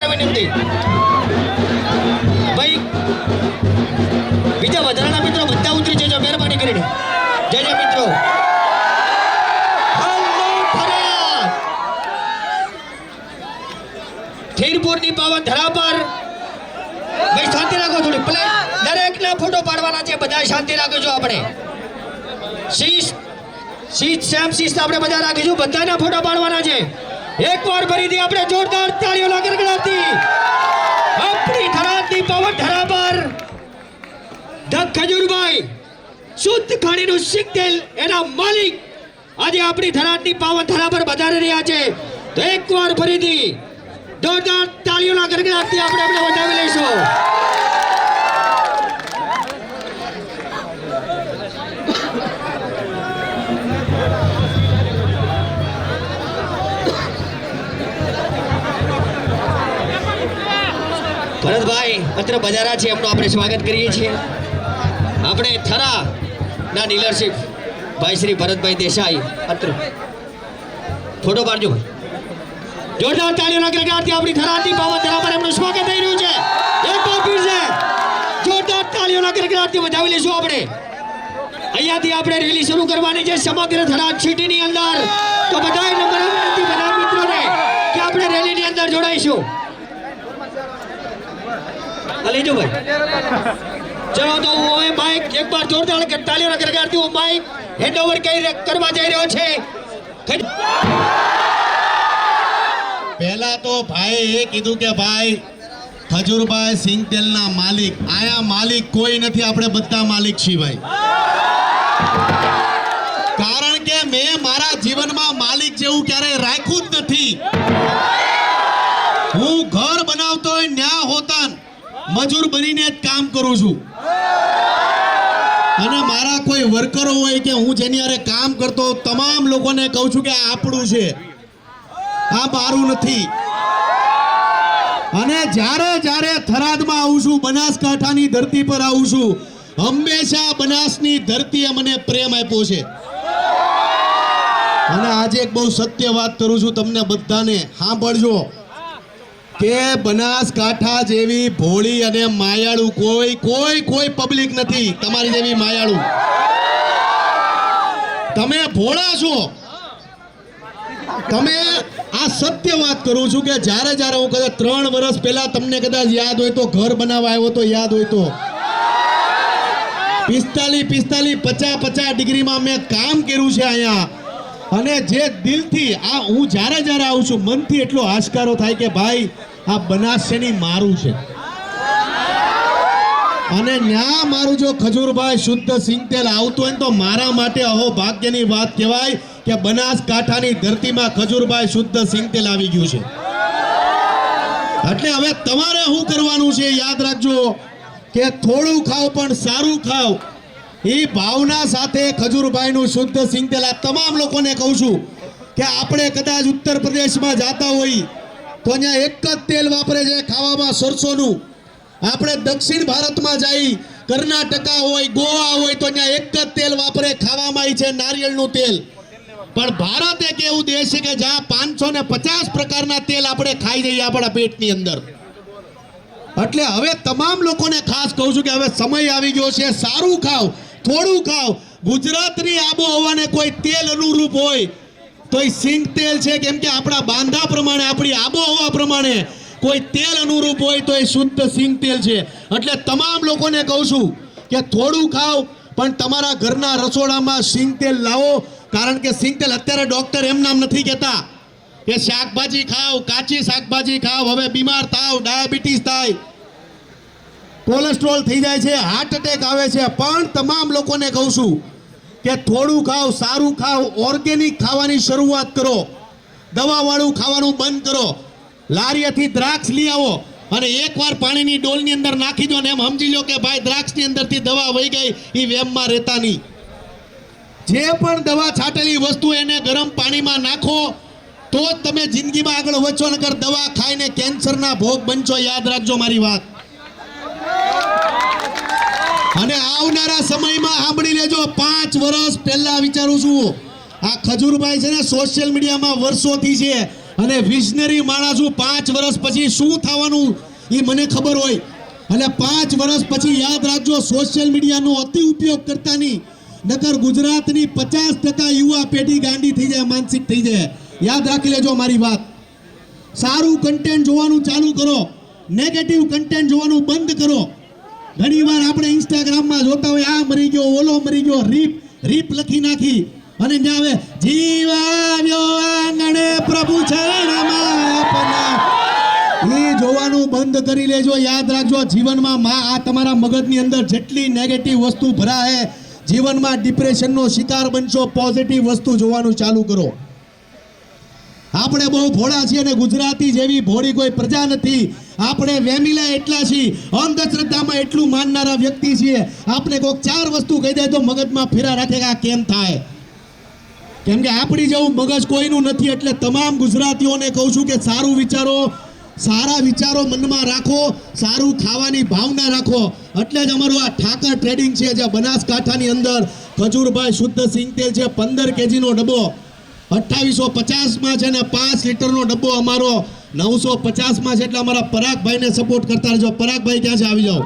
વિનંતી ભાઈ બીજા વધારાના મિત્રો બધા ઉતરી જજો મહેરબાની કરીને જય જય મિત્રો ખેરપુરની પાવન ધરા પર ભાઈ શાંતિ રાખો થોડી પ્લે દરેકના ફોટો પાડવાના છે બધા શાંતિ રાખજો આપણે શીશ આપણે બધા રાખીશું બધાના ફોટો પાડવાના છે એકવાર ફરીથી આપણે જોરદાર તાળીઓના ગડગડાટથી આપણી ધરાની પાવન ધરા પર ધ ખજૂરભાઈ શુદ્ધ ખાણીનું શીખ તેલ એના માલિક આજે આપણી ધરાની પાવન ધરા પર વધારી રહ્યા છે તો એકવાર ફરીથી જોરદાર તાળીઓના ગડગડાટથી આપણે વધાવી લઈશું ભરતભાઈ અત્રે બજારા છે એમનું આપણે સ્વાગત કરીએ છીએ આપણે થરા ના ડીલરશીપ ભાઈ શ્રી ભરતભાઈ દેસાઈ અત્રે ફોટો પાડજો જોરદાર તાળીઓના ગડગડાટથી આપણી થરાની પાવન ધરા પર એમનું સ્વાગત થઈ રહ્યું છે એક વાર ફિર છે જોરદાર તાળીઓના ગડગડાટથી વધાવી લઈશું આપણે અહીંયાથી આપણે રેલી શરૂ કરવાની છે સમગ્ર થરા સિટીની અંદર તો બધાય નંબર વિનંતી બધા મિત્રોને કે આપણે રેલીની અંદર જોડાઈશું લેજો ભાઈ ચલો તો હું માઇક એક બાર જોરદાર તાળીઓના ગડગડાટથી હું માઇક હેન્ડઓવર કરવા જઈ રહ્યો છે પહેલા તો ભાઈ એ કીધું કે ભાઈ ખજૂરભાઈ સિંગ તેલના માલિક આયા માલિક કોઈ નથી આપણે બધા માલિક છીએ ભાઈ કારણ કે મેં મારા જીવનમાં માલિક જેવું ક્યારેય રાખ્યું જ નથી હું ઘર બનાવતો હોય ન્યા હોતાન મજૂર બનીને જ કામ કરું છું અને મારા કોઈ વર્કરો હોય કે હું જેની હારે કામ કરતો તમામ લોકોને કહું છું કે આ આપણું છે આ મારું નથી અને જ્યારે થરાદમાં આવું છું બનાસકાંઠાની ધરતી પર આવું છું હંમેશા બનાસની ધરતીએ મને પ્રેમ આપ્યો છે અને આજે એક બહુ સત્ય વાત કરું છું તમને બધાને સાંભળજો કે બનાસકાંઠા જેવી ભોળી અને માયાળુ કોઈ પબ્લિક નથી તમારી જેવી માયાળુ તમે ભોળા છો તમે આ સત્ય વાત કરું છું કે જ્યારે હું કદાચ 3 વર્ષ પહેલા તમને કદાચ યાદ હોય તો ઘર બનાવવા આવ્યો તો યાદ હોય તો 45 50 ડિગ્રીમાં મેં કામ કર્યું છે અહીંયા અને જે દિલથી આ હું જ્યારે આવું છું મનથી એટલો હાશકારો થાય કે ભાઈ આ બનાસની મારું છે અને ન્યા મારું જો ખજૂરભાઈ શુદ્ધ સિંગ તેલ આવતું હોય તો મારા માટે અહો ભાગ્યની વાત કહેવાય કે બનાસકાંઠાની ધરતીમાં ખજૂરભાઈ શુદ્ધ સિંગ તેલ આવી ગયું છે એટલે હવે તમારે શું કરવાનું છે યાદ રાખજો કે થોડું ખાવ પણ સારું ખાવ એ ભાવના સાથે ખજૂરભાઈનું શુદ્ધ સિંગ તેલ આ તમામ લોકોને કહું છું કે આપણે કદાચ ઉત્તર પ્રદેશમાં જતા હોય તો અહીંયા એક જ તેલ વાપરે છે ખાવામાં સરસોનું આપણે દક્ષિણ ભારતમાં જઈ કર્ણાટકા હોય ગોવા હોય તો અહીંયા એક જ તેલ વાપરે ખાવામાં છે નારિયેળનું તેલ પણ ભારત એક એવું દેશ છે કે જ્યાં 550 પ્રકારના તેલ આપણે ખાઈ જઈએ આપણા પેટની અંદર એટલે હવે તમામ લોકોને ખાસ કહું છું કે હવે સમય આવી ગયો છે સારું ખાવ થોડું ખાવ ગુજરાતની આબોહવાને કોઈ તેલ અનુરૂપ હોય તો એ સિંગ તેલ છે કેમ કે આપણા બાંધા પ્રમાણે આપણી આબોહવા પ્રમાણે કોઈ તેલ અનુરૂપ હોય તો એ શુદ્ધ સિંગ તેલ છે એટલે તમામ લોકોને કહું છું કે થોડું ખાવ પણ તમારા ઘરના રસોડામાં સિંગ તેલ લાવો કારણ કે સિંગ તેલ અત્યારે ડોક્ટર એમ નામ નથી કહેતા કે શાકભાજી ખાવ કાચી શાકભાજી ખાવ હવે બીમાર થાવ ડાયાબિટીસ થાય કોલેસ્ટ્રોલ થઈ જાય છે હાર્ટ એટેક આવે છે પણ તમામ લોકોને કહું છું કે થોડું ખાવ સારું ખાવ ઓર્ગેનિક ખાવાની શરૂઆત કરો દવાવાળું ખાવાનું બંધ કરો લારીએથી દ્રાક્ષ લઈ આવો અને એકવાર પાણીની ડોલની અંદર નાખી દો ને એમ સમજી લો કે ભાઈ દ્રાક્ષની અંદરથી દવા વહી ગઈ એ વેમમાં રહેતા નહીં જે પણ દવા છાંટેલી વસ્તુ એને ગરમ પાણીમાં નાખો તો જ તમે જિંદગીમાં આગળ વધશો નકર દવા ખાઈને કેન્સરના ભોગ બનશો યાદ રાખજો મારી વાત અને આવનારા સમયમાં સાંભળી લેજો 5 વર્ષ પહેલા વિચારું છું આ ખજૂરભાઈ છે ને સોશિયલ મીડિયામાં વર્ષોથી છે અને વિઝનરી માણસ છું. 5 વર્ષ પછી શું થવાનું એ મને ખબર હોય. એટલે 5 વર્ષ પછી યાદ રાખજો, સોશિયલ મીડિયાનો અતિ ઉપયોગ કરતા નહીં, નકર ગુજરાતની 50% યુવા પેઢી ગાંડી થઈ જાય, માનસિક થઈ જાય. યાદ રાખી લેજો મારી વાત. સારું કન્ટેન્ટ જોવાનું ચાલુ કરો, નેગેટિવ કન્ટેન્ટ જોવાનું બંધ કરો. ઘણીવાર આપણે ઇન્સ્ટાગ્રામમાં જોતા હોય, આ મરી ગયો, ઓલો મરી ગયો, રીપ લખી નાખી અને ત્યાં આવે જીવાવ્યો આંગણે પ્રભુ ચરણમાં આપના. એ જોવાનું બંધ કરી લેજો. યાદ રાખજો, જીવનમાં આ તમારા મગજની અંદર જેટલી નેગેટિવ વસ્તુ ભરાય, જીવનમાં ડિપ્રેશનનો શિકાર બનશો. પોઝિટિવ વસ્તુ જોવાનું ચાલુ કરો. આપણે બહુ ભોળા છીએ અને ગુજરાતી જેવી ભોળી કોઈ પ્રજા નથી. આપણે વેમિલા એટલા છીએ, અંધશ્રદ્ધામાં એટલું માનનારા વ્યક્તિ છીએ. આપણે કોઈક 4 વસ્તુ કહી દે તો મગજમાં ફેરા રાખે કે આ કેમ થાય. કેમ કે આપણી જેવું મગજ કોઈનું નથી. એટલે તમામ ગુજરાતીઓને કહું છું કે સારું વિચારો, સારા વિચારો મનમાં રાખો, સારું ખાવાની ભાવના રાખો. એટલે જ અમારું આ ઠાકર ટ્રેડિંગ છે, જે બનાસકાંઠાની અંદર ખજૂરભાઈ શુદ્ધ સિંગ તેલ છે, 15 kgનો ડબ્બો 2850 છે ને 5 લીટરનો ડબ્બો અમારો 950 છે. એટલે અમારા પરાગભાઈને સપોર્ટ કરતા રહેજો. પરાગભાઈ ક્યાં છે? આવી જાઓ.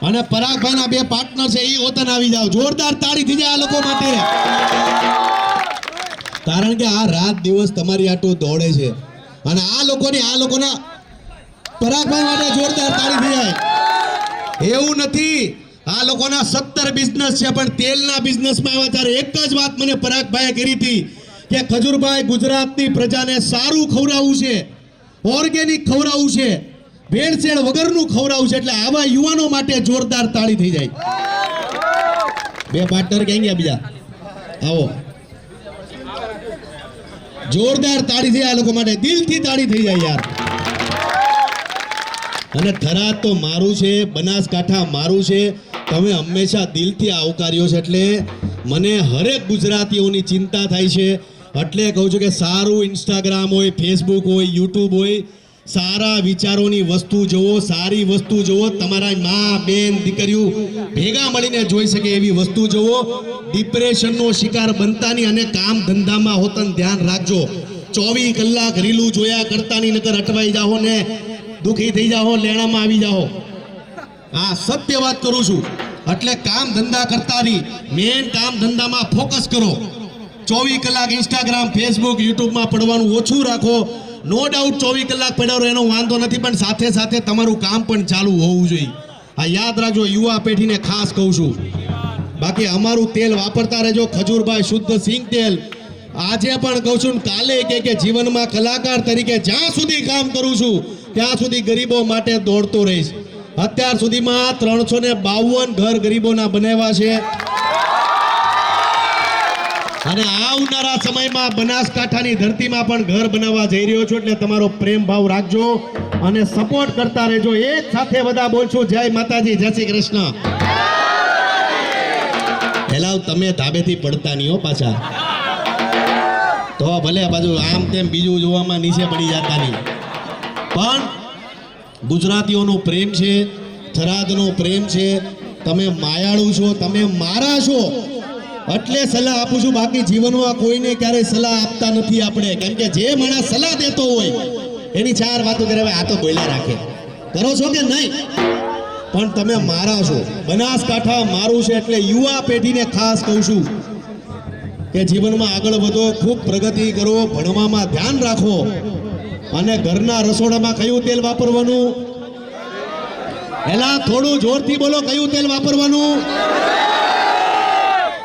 અને પરાગભાઈના 2 પાર્ટનર છે, એ હોતન આવી જાઓ. જોરદાર તાળી થઈ જાય આ લોકો માટે. કારણ કે આ રાત દિવસ તમારી આટલું દોડે છે અને આ લોકોના પરાગભાઈ માટે જોરદાર તાળી થઈ જાય. એવું નથી, આ લોકોના 17 બિઝનેસ છે, પણ તેલના બિઝનેસમાં આવ્યા ત્યારે એક જ વાત મને પરાગભાઈએ કરી હતી કે ખજૂરભાઈ, ગુજરાતની પ્રજાને સારું ખવડાવવું છે, ઓર્ગેનિક ખવડાવવું છે, ભેળસેળ વગરનું ખવડાવવું છે. એટલે આવા યુવાનો માટે જોરદાર તાળી થઈ જાય. 2 પાર્ટનર ક્યાં ગયા બીજા? આવો. જોરદાર તાળી થઈ આ લોકો માટે, દિલથી તાળી થઈ જાય યાર. અને થરાદ તો મારું છે, બનાસકાંઠા મારું છે. તમે હંમેશા દિલથી આવકાર્યો છે, એટલે મને હરેક ગુજરાતીઓની ચિંતા થાય છે. એટલે કહું છું કે સારું ઇન્સ્ટાગ્રામ હોય, ફેસબુક હોય, યુટ્યુબ હોય, સારા વિચારોની વસ્તુ જોવો, સારી વસ્તુ જોવો. તમારા મા, બેન, દીકરીઓ ભેગા મળીને જોઈ શકે એવી વસ્તુ જોવો. ડિપ્રેશનનો શિકાર બનતા નહીં અને કામ ધંધામાં હોતન ધ્યાન રાખજો. 24 કલાક રીલું જોયા કરતા નહીં, નકર અટવાઈ જાઓ ને દુખી થઈ જાઓ, લેણામાં આવી જાઓ. આ સત્ય વાત કરું છું. એટલે કામ ધંધા કરતા નહીં, મેન કામ ધંધામાં ફોકસ કરો. 24 કલાક ઇન્સ્ટાગ્રામ, ફેસબુક, યુટ્યુબમાં પડવાનું ઓછું રાખો. નો ડાઉટ 24 કલાક પડ્યો રહો એનો વાંધો નથી, પણ સાથે સાથે તમારું કામ પણ ચાલુ હોવું જોઈએ. આ યાદ રાખજો, યુવા પેઢીને ખાસ કહું છું. બાકી અમારું તેલ વાપરતા રહેજો, ખજૂરભાઈ શુદ્ધ સિંગ તેલ. આજે પણ કહું છું, કાલે કે જીવનમાં કલાકાર તરીકે જ્યાં સુધી કામ કરું છું ત્યાં સુધી ગરીબો માટે દોડતો રહીશ. અત્યાર સુધીમાં 352 ઘર ગરીબોના બનાવ્યા છે અને આવનારા સમયમાં બનાસકાંઠાની ધરતીમાં પણ ઘર બનાવવા જઈ રહ્યો છું. એટલે તમારો પ્રેમ ભાવ રાખજો અને સપોર્ટ કરતા રહેજો. એક સાથે બધા બોલશું, જય માતાજી, જય શ્રી કૃષ્ણ. હેલાવ, તમે ધાબેથી પડતા નહીં હો પાછા. તો ભલે બાજુ આમ તેમ બીજું જોવામાં નીચે પડી જતા નહીં, પણ ગુજરાતીઓનો પ્રેમ છે, થરાદનો પ્રેમ છે. તમે માયાળુ છો, તમે મારા છો એટલે સલાહ આપું છું. બાકી જીવનમાં કોઈને ક્યારેય સલાહ આપતા નથી આપણે. કેમ કે જે માણસ સલાહ દેતો હોય એની 4 વાતો કરે, આ તો બોલ્યા રાખે. કરો છો કે નહીં? પણ તમે મારા છો. બનાસકાંઠા મારું છે. એટલે યુવા પેઢીને ખાસ કહું છું કે જીવનમાં આગળ વધો, ખૂબ પ્રગતિ કરો, ભણવામાં ધ્યાન રાખો અને ઘરના રસોડામાં કયું તેલ વાપરવાનું? એલા થોડું જોરથી બોલો, કયું તેલ વાપરવાનું?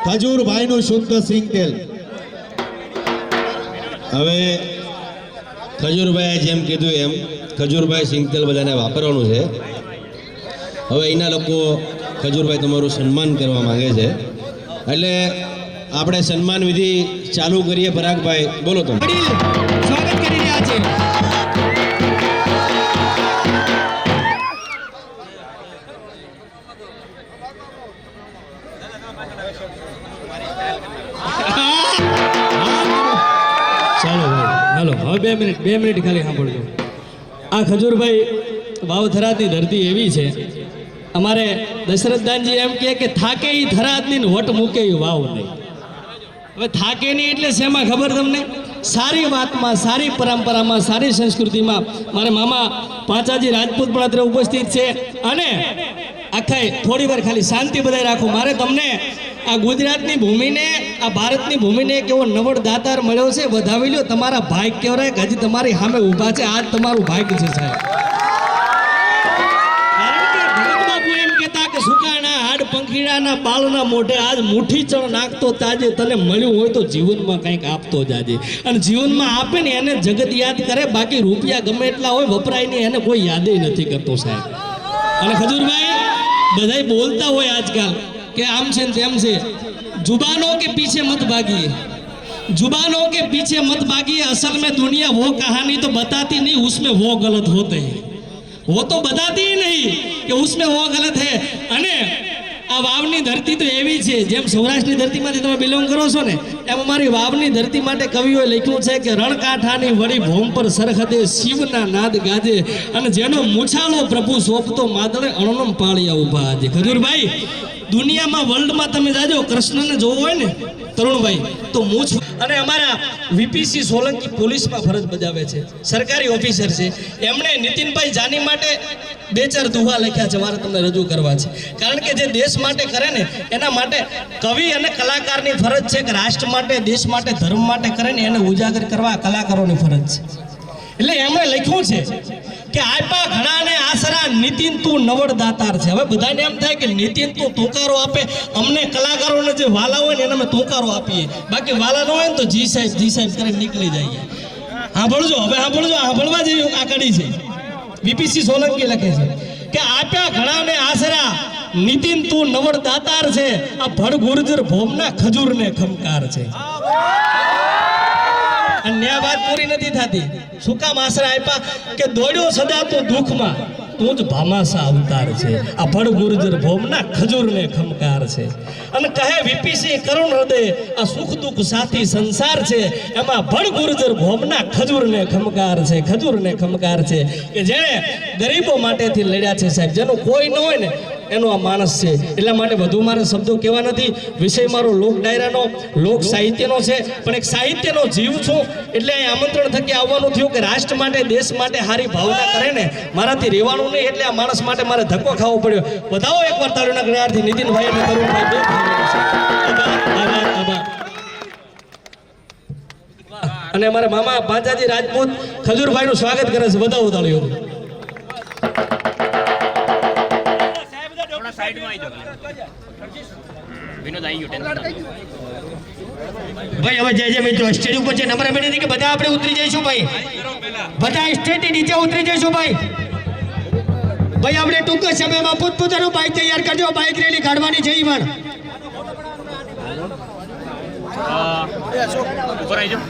ખજૂરભાઈનું શુદ્ધ સિંગ તેલ. હવે ખજૂરભાઈએ જેમ કીધું એમ ખજૂરભાઈ સિંગ તેલ બધાને વાપરવાનું છે. હવે એના લોકો ખજૂરભાઈ તમારું સન્માન કરવા માંગે છે, એટલે આપણે સન્માન વિધિ ચાલુ કરીએ. પરાગભાઈ બોલો તમે. સ્વાગત કરી રહ્યા છે. ચાલો ભાઈ, હાલો હવે 2 મિનિટ ખાલી સાંભળજો. આ ખજૂરભાઈ વાવથરાદની ધરતી એવી છે, અમારે દશરથદાનજી એમ કહે કે થાકે ઈ થરાદની ને વટ મૂકે ઈ વાવ નહીં. હવે થાકે નહીં એટલે શેમાં ખબર તમને? સારી વાતમાં, સારી પરંપરામાં, સારી સંસ્કૃતિમાં. મારે મામા પાંચાજી રાજપૂત પણ અત્યારે ઉપસ્થિત છે. અને આખા થોડી વાર ખાલી શાંતિ બધાય રાખો. મારે તમને આ ગુજરાતની ભૂમિને, આ ભારતની ભૂમિને એક એવો નવડ દાતાર મળ્યો છે, વધાવી લ્યો. તમારા ભાગ કહેવાય કે હજી તમારી સામે ઊભા છે. આજ તમારું ભાગ્ય છે સાહેબ. કારણ કે ભગત બાપુ એમ કહેતા કે સુકાના હાડ પંખીડાના બાળના મોઢે આજ મુઠ્ઠી ચણ નાખતો તાજે, તને મળ્યું હોય તો જીવનમાં કંઈક આપતો જાજે. અને જીવનમાં આપે ને એને જગત યાદ કરે, બાકી રૂપિયા ગમે એટલા હોય વપરાય નહીં, એને કોઈ યાદે નથી કરતો સાહેબ. અને ખજૂરભાઈ બધાય બોલતા હોય આજકાલ कि आम से तेम से, जुबानों के पीछे मत भागिए, जुबानों के पीछे मत भागिए. असल में दुनिया वो कहानी तो बताती नहीं, उसमें वो गलत होते हैं. वो तो बताती ही नहीं कि उसमें वो गलत है. અને આ વાવની ધરતી તો એવી છે, જેમ સૌરાષ્ટ્રની ધરતીમાંથી તમે બિલોંગ કરો છો ને, એમ અમારી વાવની ધરતી માટે કવિઓએ લખ્યું છે કે રણકાંઠાની વળી ભોમ પર સરહદે શિવના નાદ ગાજે, અને જેનો મૂછાળો પ્રભુ સોંપતો માદળે અણનમ પાળિયા ઊભા આજે. ખજૂરભાઈ દુનિયામાં વર્લ્ડમાં તમે જાજો, કૃષ્ણને જોવો હોય ને તરુણભાઈ તો મૂછ. અને અમારા વીપીસી સોલંકી પોલીસમાં ફરજ બજાવે છે, સરકારી ઓફિસર છે. એમણે નીતિનભાઈ જાની માટે 2-4 દુહા લખ્યા છે, મારે તમને રજૂ કરવા છે. કારણ કે જે દેશ માટે કરે ને એના માટે કવિ અને કલાકારની ફરજ છે કે રાષ્ટ્ર માટે, દેશ માટે, ધર્મ માટે કરે ને એને ઉજાગર કરવા કલાકારોની ફરજ છે. એટલે એમણે લખ્યું છે કે આપા ઘણાને આસરા, નીતિન તું નવડ દાતાર છે. હવે બધાને એમ થાય કે નીતિન તું તોકારો આપે, અમને કલાકારોને જે વાલા હોય ને એને અમે તોકારો આપીએ, બાકી વાલા ન હોય ને તો જી સાહેબ કરીને નીકળી જઈએ. સાંભળજો, હવે સાંભળવા જેવી આ કડી છે. વીપીસી સોલંકી લખે છે કે આપ્યા ઘણાને આસરા, નીતિન તું નવડ દાતાર છે. આ ભડ ગુર્જર ભોમના ખજૂરને ખમકાર છે. અને આ વાત પૂરી નથી થતી. શું કામ આશરા આપ્યા? કે દોડ્યો સદા તો દુઃખમાં, તું જ ભામાસા અવતાર છે. આ ભડ ગુર્જર ભોમના ખજૂરને ખમકાર છે. અને કહે વીપીસી કરુણ હૃદય, આ સુખ દુઃખ સાથી સંસાર છે. એમાં ભડ ગુર્જર ભોમના ખજૂરને ખમકાર છે, ખજૂરને ખમકાર છે. કે જેણે ગરીબો માટેથી લડ્યા છે સાહેબ. જેનું કોઈ ન હોય ને એનો આ માણસ છે. એટલા માટે વધુ મારે શબ્દો કહેવા નથી. વિષય મારો લોક ડાયરાનો, લોક સાહિત્યનો છે, પણ એક સાહિત્યનો જીવ છું. એટલે અહીં આમંત્રણ થકી આવવાનું થયું કે રાષ્ટ્ર માટે, દેશ માટે હારી ભાવના કરે ને મારાથી રહેવાનું નહીં. એટલે આ માણસ માટે મારે ધક્કો ખાવો પડ્યો. વધાવો એકવાર તાળીના ગણ્યાથી નીતિનભાઈ અને તરુણભાઈ બે આભાર. અને અમારા મામા પાંચાજી રાજપૂત ખજૂરભાઈનું સ્વાગત કરે છે. વધાવો તાળીઓ. ભાઈ હવે જે મિત્રો સ્ટેજ ઉપર છે નંબર આપી દીધી કે બધા આપણે ઉતરી જઈશું. ભાઈ બધા સ્ટેજ નીચે ઉતરી જઈશું. ભાઈ આપણે ટૂંક સમયમાં પોતપોતાનું બાઇક તૈયાર કરજો. બાઇક રેલી કાઢવાની છે. ઈવન ઉપર આવી જાઓ.